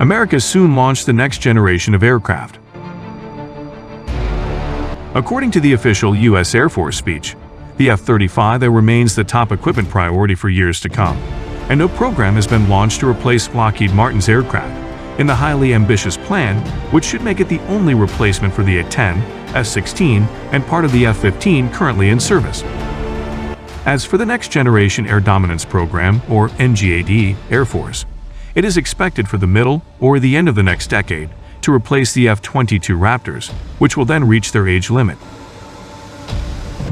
America soon launched the next generation of aircraft. According to the official U.S. Air Force speech, the F-35 remains the top equipment priority for years to come, and no program has been launched to replace Lockheed Martin's aircraft in the highly ambitious plan, which should make it the only replacement for the A-10, F-16, and part of the F-15 currently in service. As for the Next Generation Air Dominance Program, or NGAD, Air Force, it is expected for the middle or the end of the next decade to replace the F-22 Raptors, which will then reach their age limit.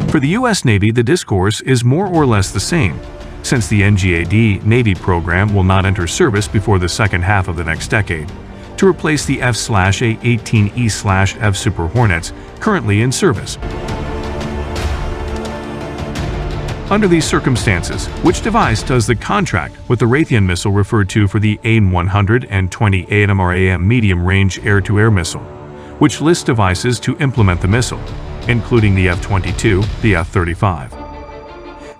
For the U.S. Navy, the discourse is more or less the same, since the NGAD Navy program will not enter service before the second half of the next decade, to replace the F/A-18E/F Super Hornets currently in service. Under these circumstances, which device does the contract with the Raytheon missile referred to for the AIM-120 AMRAAM medium-range air-to-air missile, which lists devices to implement the missile, including the F-22, the F-35,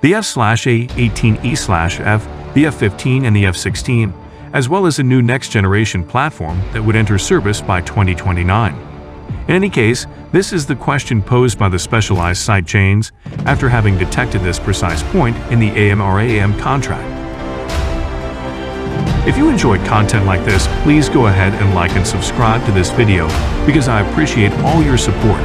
the F/A-18E/F, the F-15, and the F-16, as well as a new next-generation platform that would enter service by 2029. In any case, this is the question posed by the specialized side chains after having detected this precise point in the AMRAAM contract. If you enjoyed content like this, please go ahead and like and subscribe to this video because I appreciate all your support.